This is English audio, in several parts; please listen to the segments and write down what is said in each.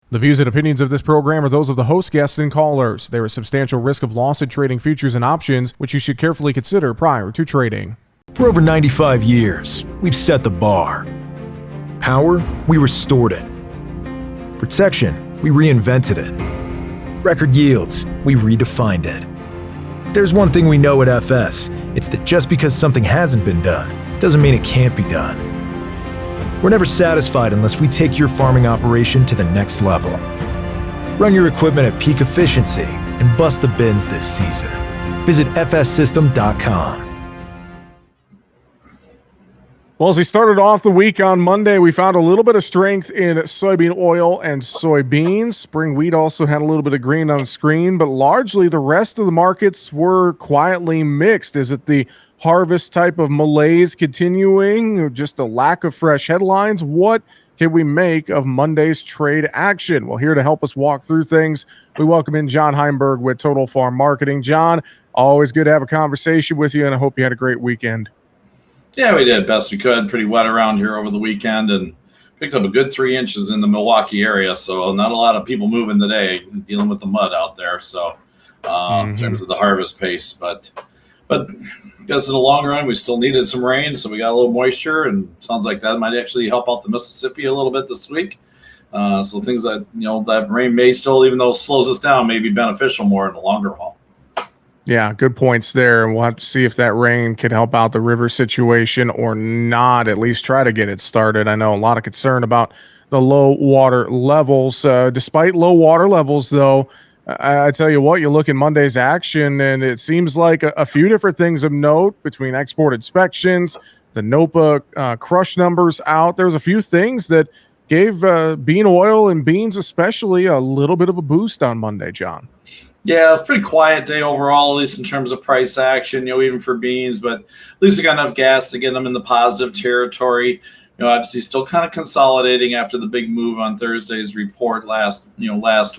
The views and opinions of this program are those of the host, guests, and callers. There is substantial risk of loss in trading futures and options, which you should carefully consider prior to trading. For over 95 years, we've set the bar. Power, we restored it. Protection, we reinvented it. Record yields, we redefined it. If there's one thing we know at FS, it's that just because something hasn't been done, doesn't mean it can't be done. We're never satisfied unless we take your farming operation to the next level. Run your equipment at peak efficiency and bust the bins this season. Visit fssystem.com. Well, as we started off the week on Monday, we found a little bit of strength in soybean oil and soybeans. Spring wheat also had a little bit of green on the screen, but largely the rest of the markets were quietly mixed. Is it the harvest type of malaise continuing, or just a lack of fresh headlines? What can we make of Monday's trade action? Well, here to help us walk through things, we welcome in John Heinberg with Total Farm Marketing. John, always good to have a conversation with you, and I hope you had a great weekend. Yeah, we did best we could. Pretty wet around here over the weekend and picked up a good 3 inches in the Milwaukee area. So not a lot of people moving today, dealing with the mud out there. So in terms of the harvest pace, but because in the long run, we still needed some rain. So we got a little moisture, and sounds like that might actually help out the Mississippi a little bit this week. So things that, that rain may still, even though it slows us down, may be beneficial more in the longer haul. Yeah, good points there. And we'll have to see if that rain can help out the river situation or not, at least try to get it started. I know a lot of concern about the low water levels. Despite low water levels, though, I tell you what, you look at Monday's action, and it seems like a few different things of note between export inspections, the NOPA crush numbers out. There's a few things that gave bean oil and beans especially a little bit of a boost on Monday, John. Yeah, it's a pretty quiet day overall, at least in terms of price action, even for beans, but at least we got enough gas to get them in the positive territory. Obviously still kind of consolidating after the big move on Thursday's report last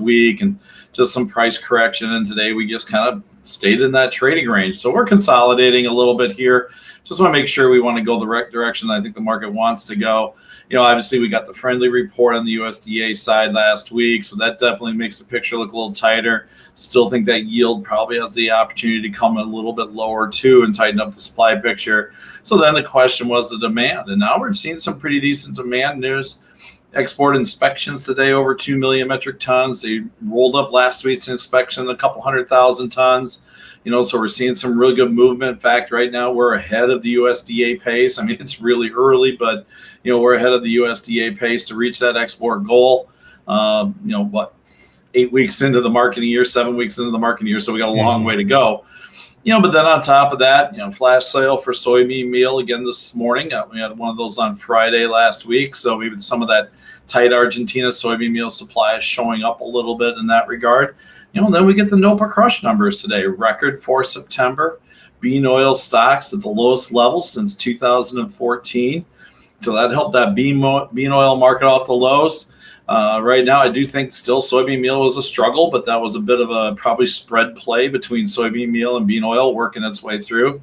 week, and just some price correction. And today we just kind of stayed in that trading range. So we're consolidating a little bit here. Just want to make sure we want to go the right direction I think the market wants to go. Obviously we got the friendly report on the USDA side last week, so that definitely makes the picture look a little tighter. Still think that yield probably has the opportunity to come a little bit lower too and tighten up the supply picture. So then the question was the demand, and now we've seen some pretty decent demand news. Export inspections today over 2 million metric tons. They rolled up last week's inspection a couple 100,000 tons. So we're seeing some really good movement. In fact, right now we're ahead of the USDA pace. I mean, it's really early, but we're ahead of the USDA pace to reach that export goal. 8 weeks into the marketing year, 7 weeks into the marketing year, so we got a long way to go. But then on top of that, flash sale for soybean meal again this morning. We had one of those on Friday last week, so maybe some of that tight Argentina soybean meal supply is showing up a little bit in that regard. Then we get the NOPA crush numbers today. Record for September. Bean oil stocks at the lowest level since 2014. So that helped that bean oil market off the lows. Right now, I do think still soybean meal was a struggle, but that was a bit of a probably spread play between soybean meal and bean oil working its way through.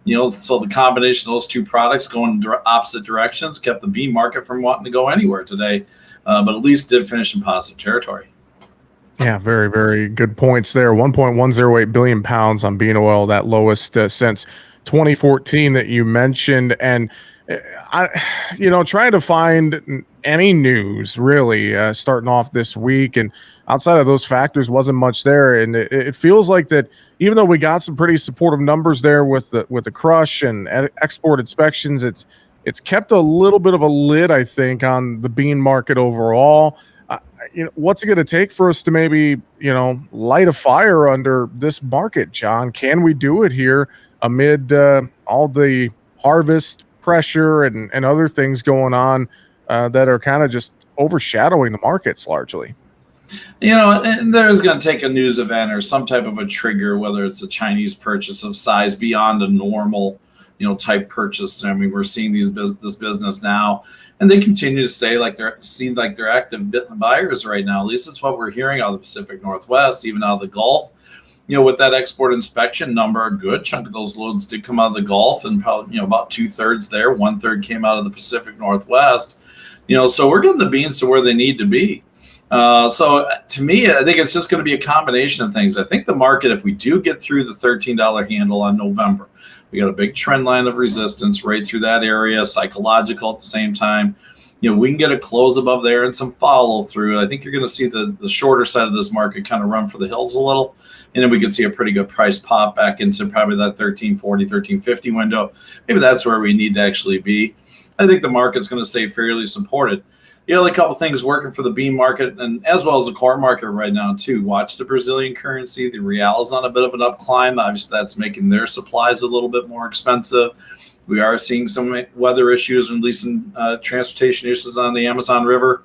So the combination of those two products going in opposite directions kept the bean market from wanting to go anywhere today, but at least did finish in positive territory. Yeah, very, very good points there. 1.108 billion pounds on bean oil, that lowest since 2014 that you mentioned. And trying to find any news really starting off this week, and outside of those factors wasn't much there. And it feels like that even though we got some pretty supportive numbers there with the crush and export inspections, it's kept a little bit of a lid, I think, on the bean market overall. What's it going to take for us to maybe, light a fire under this market, John? Can we do it here amid all the harvest pressure and other things going on that are kind of just overshadowing the markets largely? And there's going to take a news event or some type of a trigger, whether it's a Chinese purchase of size beyond a normal, type purchase. I mean, we're seeing this business now, and they continue to stay like they're active buyers right now. At least that's what we're hearing out of the Pacific Northwest, even out of the Gulf. With that export inspection number, a good chunk of those loads did come out of the Gulf, and probably, about 2/3 there. 1/3 came out of the Pacific Northwest. So we're getting the beans to where they need to be. So to me, I think it's just going to be a combination of things. I think the market, if we do get through the $13 handle on November, we got a big trend line of resistance right through that area, psychological at the same time. We can get a close above there and some follow through. I think you're going to see the shorter side of this market kind of run for the hills a little. And then we could see a pretty good price pop back into probably that 1340, 1350 window. Maybe that's where we need to actually be. I think the market's going to stay fairly supported. The only couple things working for the bean market and as well as the corn market right now too. Watch the Brazilian currency. The real is on a bit of an up climb. Obviously, that's making their supplies a little bit more expensive. We are seeing some weather issues and at least some transportation issues on the Amazon River.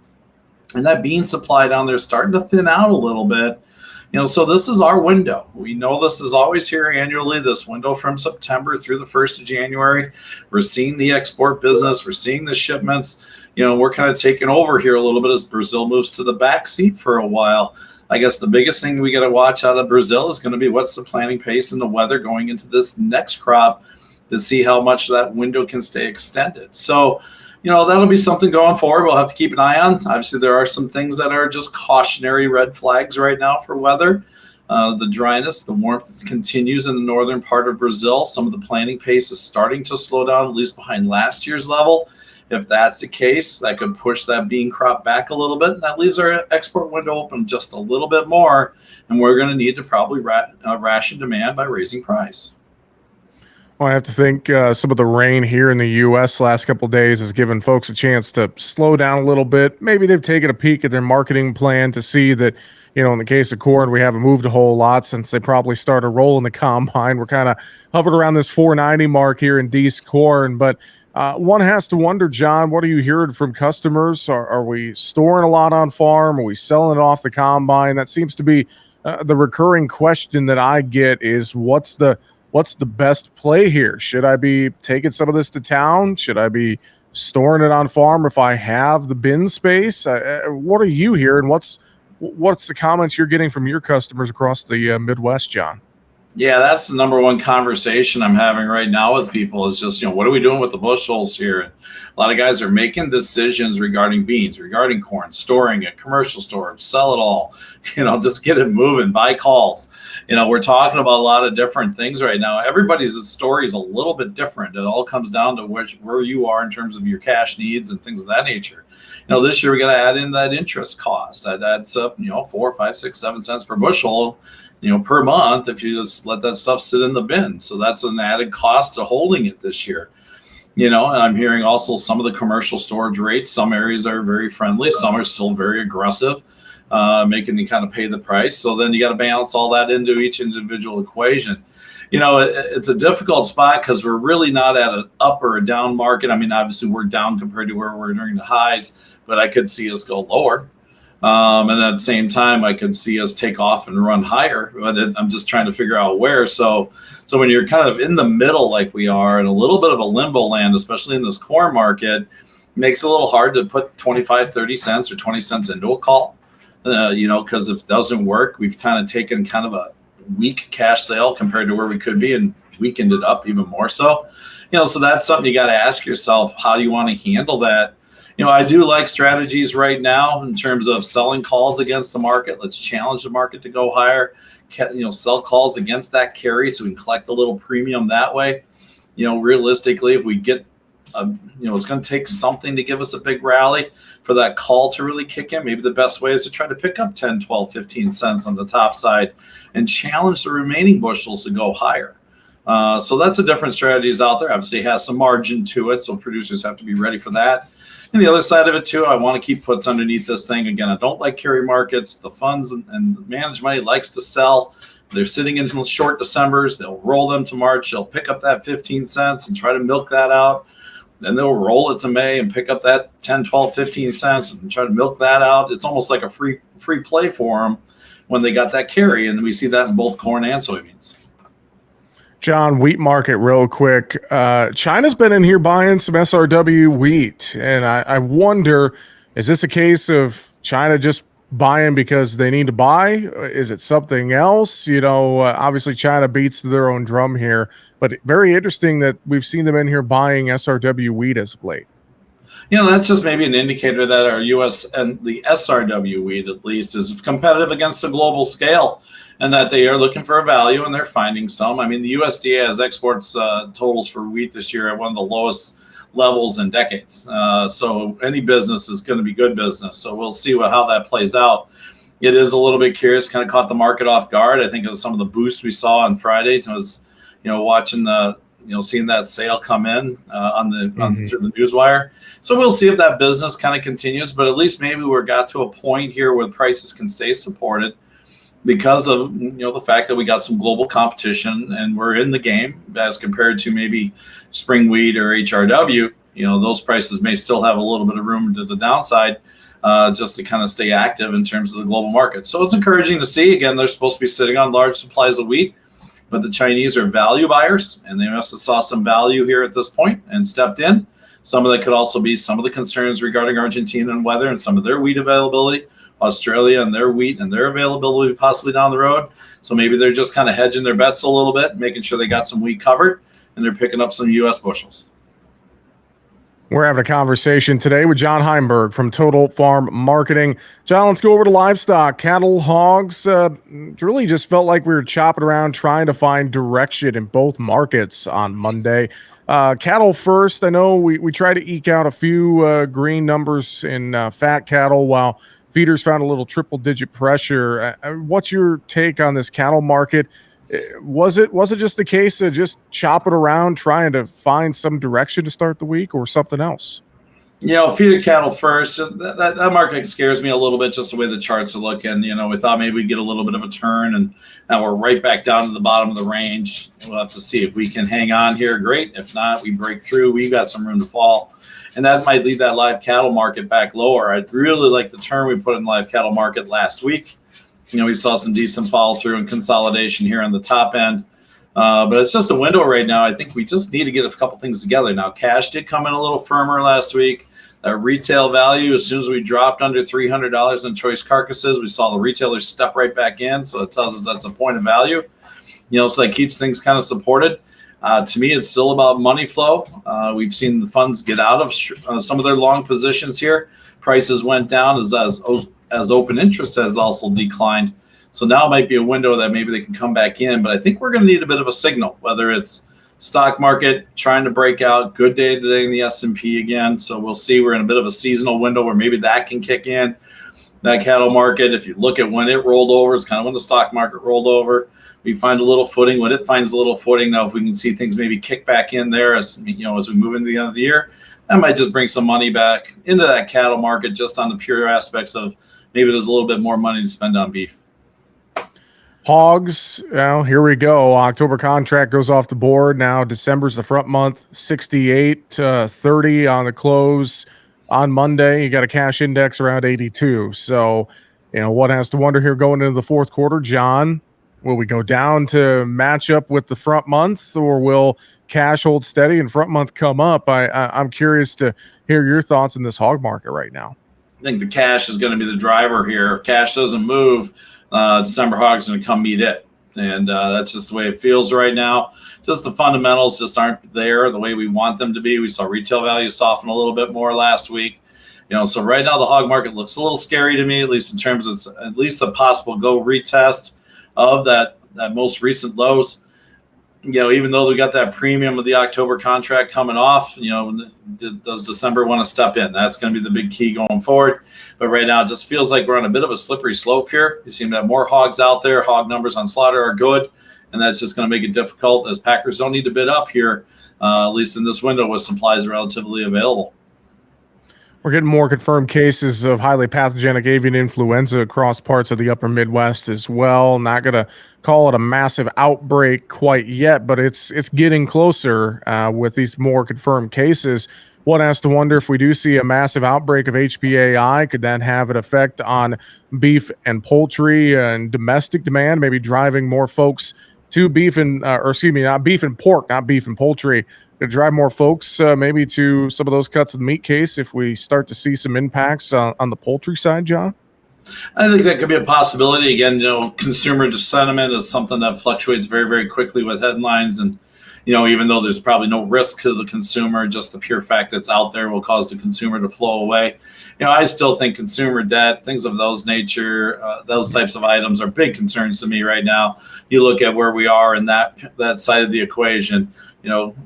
And that bean supply down there is starting to thin out a little bit. So this is our window. We know this is always here annually, this window from September through the 1st of January. We're seeing the export business. We're seeing the shipments. We're kind of taking over here a little bit as Brazil moves to the back seat for a while. I guess the biggest thing we got to watch out of Brazil is going to be what's the planting pace and the weather going into this next crop to see how much that window can stay extended. So, that'll be something going forward. We'll have to keep an eye on. Obviously, there are some things that are just cautionary red flags right now for weather. The dryness, the warmth continues in the northern part of Brazil. Some of the planting pace is starting to slow down, at least behind last year's level. If that's the case, that could push that bean crop back a little bit. And that leaves our export window open just a little bit more. And we're going to need to probably ration demand by raising price. Well, I have to think some of the rain here in the U.S. last couple of days has given folks a chance to slow down a little bit. Maybe they've taken a peek at their marketing plan to see that, in the case of corn, we haven't moved a whole lot since they probably started rolling the combine. We're kind of hovered around this 490 mark here in D's corn. But one has to wonder, John, what are you hearing from customers? Are we storing a lot on farm? Are we selling it off the combine? That seems to be the recurring question that I get is what's the best play here? Should I be taking some of this to town? Should I be storing it on farm if I have the bin space? What are you hearing? What's the comments you're getting from your customers across the Midwest, John? Yeah, that's the number one conversation I'm having right now with people is just, what are we doing with the bushels here? And a lot of guys are making decisions regarding beans, regarding corn, storing it, commercial storage, sell it all, just get it moving, buy calls. We're talking about a lot of different things right now. Everybody's story is a little bit different. It all comes down to where you are in terms of your cash needs and things of that nature. This year we got to add in that interest cost. That adds up, 4, 5, 6, 7 cents per bushel, per month if you just let that stuff sit in the bin. So that's an added cost to holding it this year. And I'm hearing also some of the commercial storage rates. Some areas are very friendly. Some are still very aggressive, making you kind of pay the price. So then you got to balance all that into each individual equation. It's a difficult spot because we're really not at an up or a down market. I mean, obviously we're down compared to where we were during the highs, but I could see us go lower. And at the same time, I could see us take off and run higher, but I'm just trying to figure out where. So when you're kind of in the middle like we are, and a little bit of a limbo land, especially in this corn market, makes it a little hard to put 25, 30 cents or 20 cents into a call, because if it doesn't work, we've kind of taken kind of a weak cash sale compared to where we could be and weakened it up even more so. So that's something you got to ask yourself, how do you want to handle that? I do like strategies right now in terms of selling calls against the market. Let's challenge the market to go higher, sell calls against that carry so we can collect a little premium that way. Realistically, if we get, it's going to take something to give us a big rally for that call to really kick in. Maybe the best way is to try to pick up 10, 12, 15 cents on the top side and challenge the remaining bushels to go higher. So that's a different strategies out there. Obviously, it has some margin to it, so producers have to be ready for that. And the other side of it, too, I want to keep puts underneath this thing. Again, I don't like carry markets. The funds and managed money likes to sell. They're sitting in short Decembers. They'll roll them to March. They'll pick up that 15 cents and try to milk that out. Then they'll roll it to May and pick up that 10, 12, 15 cents and try to milk that out. It's almost like a free play for them when they got that carry. And we see that in both corn and soybeans. John, wheat market real quick. China's been in here buying some SRW wheat, and I wonder, is this a case of China just buying because they need to buy? Is it something else? Obviously China beats their own drum here, but very interesting that we've seen them in here buying SRW wheat as of late. That's just maybe an indicator that our U.S. and the SRW wheat, at least, is competitive against the global scale, and that they are looking for a value and they're finding some. I mean, the USDA has exports totals for wheat this year at one of the lowest levels in decades. So any business is going to be good business. So we'll see how that plays out. It is a little bit curious, kind of caught the market off guard. I think it was some of the boosts we saw on Friday. It was, watching seeing that sale come in through the newswire. So we'll see if that business kind of continues, but at least maybe we're got to a point here where prices can stay supported because of the fact that we got some global competition and we're in the game as compared to maybe spring wheat or HRW. Those prices may still have a little bit of room to the downside, just to kind of stay active in terms of the global market. So it's encouraging to see. Again, they're supposed to be sitting on large supplies of wheat, but the Chinese are value buyers, and they must have saw some value here at this point and stepped in. Some of that could also be some of the concerns regarding Argentina and weather and some of their wheat availability, Australia and their wheat and their availability possibly down the road. So maybe they're just kind of hedging their bets a little bit, making sure they got some wheat covered, and they're picking up some U.S. bushels. We're having a conversation today with John Heinberg from Total Farm Marketing. John, let's go over to livestock. Cattle, hogs, really just felt like we were chopping around trying to find direction in both markets on Monday. Cattle first, I know we try to eke out a few green numbers in fat cattle while feeders found a little triple-digit pressure. What's your take on this cattle market? Was it just the case of just chopping around trying to find some direction to start the week, or something else? Feeder cattle first. That market scares me a little bit, just the way the charts are looking. We thought maybe we'd get a little bit of a turn, and now we're right back down to the bottom of the range. We'll have to see if we can hang on here. Great. If not, we break through. We've got some room to fall, and that might lead that live cattle market back lower. I'd really like the turn we put in the live cattle market last week. We saw some decent follow through and consolidation here on the top end. But it's just a window right now. I think we just need to get a couple things together. Now, cash did come in a little firmer last week. That retail value, as soon as we dropped under $300 in choice carcasses, we saw the retailers step right back in. So it tells us that's a point of value. So that keeps things kind of supported. To me, it's still about money flow. We've seen the funds get out of some of their long positions here. Prices went down as open interest has also declined. So now it might be a window that maybe they can come back in. But I think we're going to need a bit of a signal, whether it's stock market trying to break out. Good day today in the S&P again. So we'll see. We're in a bit of a seasonal window where maybe that can kick in. That cattle market, if you look at when it rolled over, it's kind of when the stock market rolled over. We find a little footing. When it finds a little footing, now if we can see things maybe kick back in there as we move into the end of the year, that might just bring some money back into that cattle market just on the pure aspects of maybe there's a little bit more money to spend on beef. Hogs, well, here we go. October contract goes off the board. Now December's the front month, 68.30 on the close on Monday. You got a cash index around 82. So, one has to wonder here going into the fourth quarter, John, will we go down to match up with the front month, or will cash hold steady and front month come up? I'm curious to hear your thoughts in this hog market right now. I think the cash is going to be the driver here. If cash doesn't move, December hog's going to come meet it. And that's just the way it feels right now. Just the fundamentals just aren't there the way we want them to be. We saw retail value soften a little bit more last week. So right now the hog market looks a little scary to me, at least in terms of at least a possible go retest of that most recent lows. Even though we got that premium of the October contract coming off, does December want to step in? That's going to be the big key going forward. But right now, it just feels like we're on a bit of a slippery slope here. You seem to have more hogs out there. Hog numbers on slaughter are good, and that's just going to make it difficult as packers don't need to bid up here, at least in this window with supplies relatively available. We're getting more confirmed cases of highly pathogenic avian influenza across parts of the upper Midwest as well. Not going to call it a massive outbreak quite yet, but it's getting closer with these more confirmed cases. One has to wonder, if we do see a massive outbreak of HPAI, could that have an effect on beef and poultry and domestic demand, maybe driving more folks to beef and, not beef and pork, not beef and poultry, to drive more folks maybe to some of those cuts of the meat case if we start to see some impacts on the poultry side, John? I think that could be a possibility. Again, consumer sentiment is something that fluctuates very, very quickly with headlines. And, even though there's probably no risk to the consumer, just the pure fact that it's out there will cause the consumer to flow away. I still think consumer debt, things of those nature, those types of items are big concerns to me right now. You look at where we are in that side of the equation.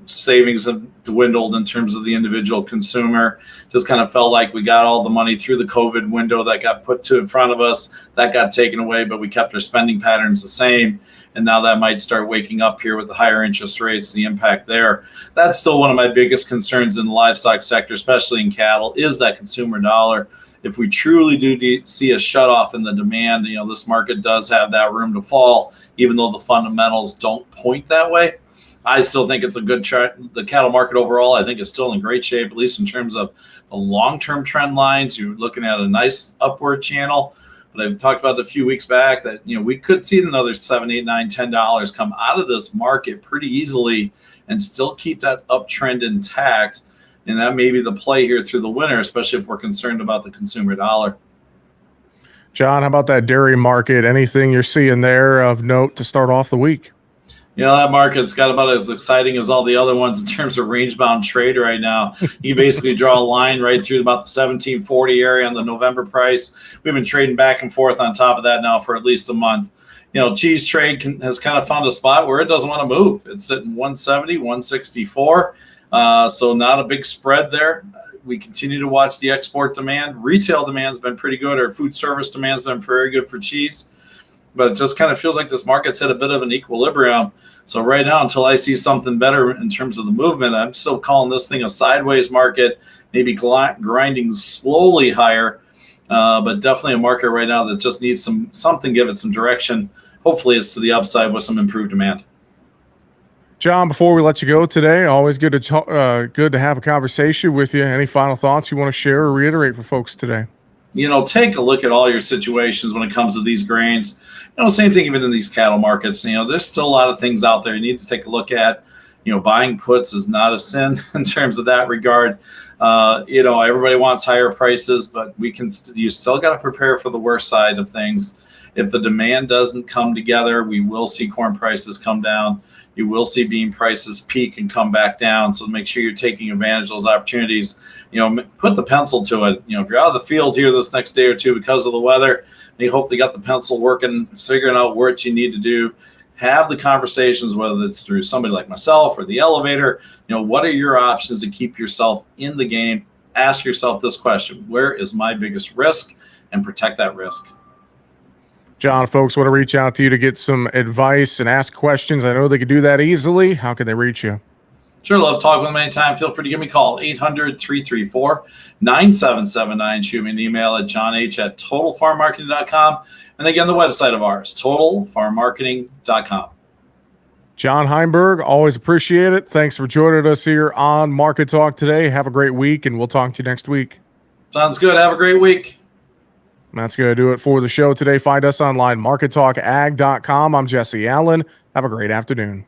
Savings have dwindled in terms of the individual consumer. Just kind of felt like we got all the money through the COVID window that got put in front of us. That got taken away, but we kept our spending patterns the same. And now that might start waking up here with the higher interest rates, the impact there. That's still one of my biggest concerns in the livestock sector, especially in cattle, is that consumer dollar. If we truly do see a shut off in the demand, this market does have that room to fall, even though the fundamentals don't point that way. I still think it's a good trend. The cattle market overall, I think, is still in great shape, at least in terms of the long-term trend lines. You're looking at a nice upward channel. But I've talked about a few weeks back that we could see another $7, $8, $9, $10 come out of this market pretty easily and still keep that uptrend intact. And that may be the play here through the winter, especially if we're concerned about the consumer dollar. John, how about that dairy market? Anything you're seeing there of note to start off the week? That market's got about as exciting as all the other ones in terms of range-bound trade right now. You basically draw a line right through about the 1740 area on the November price. We've been trading back and forth on top of that now for at least a month. Cheese trade has kind of found a spot where it doesn't want to move. It's sitting 170, 164. So not a big spread there. We continue to watch the export demand. Retail demand's been pretty good. Our food service demand's been very good for cheese. But it just kind of feels like this market's hit a bit of an equilibrium. So right now, until I see something better in terms of the movement, I'm still calling this thing a sideways market, maybe grinding slowly higher, but definitely a market right now that just needs something, give it some direction. Hopefully it's to the upside with some improved demand. John, before we let you go today, always good to have a conversation with you. Any final thoughts you want to share or reiterate for folks today? Take a look at all your situations when it comes to these grains. Same thing even in these cattle markets. There's still a lot of things out there you need to take a look at. Buying puts is not a sin in terms of that regard. Everybody wants higher prices, but you still got to prepare for the worst side of things. If the demand doesn't come together, we will see corn prices come down. You will see bean prices peak and come back down. So make sure you're taking advantage of those opportunities. Put the pencil to it. If you're out of the field here this next day or two because of the weather, you hopefully got the pencil working, figuring out what you need to do. Have the conversations, whether it's through somebody like myself or the elevator. What are your options to keep yourself in the game? Ask yourself this question: where is my biggest risk? And protect that risk. John, folks want to reach out to you to get some advice and ask questions. I know they could do that easily. How can they reach you? Sure, love talking with them anytime. Feel free to give me a call, 800-334-9779. Shoot me an email at johnh@totalfarmmarketing.com. And again, the website of ours, totalfarmmarketing.com. John Heinberg, always appreciate it. Thanks for joining us here on Market Talk today. Have a great week, and we'll talk to you next week. Sounds good. Have a great week. That's going to do it for the show today. Find us online, markettalkag.com. I'm Jesse Allen. Have a great afternoon.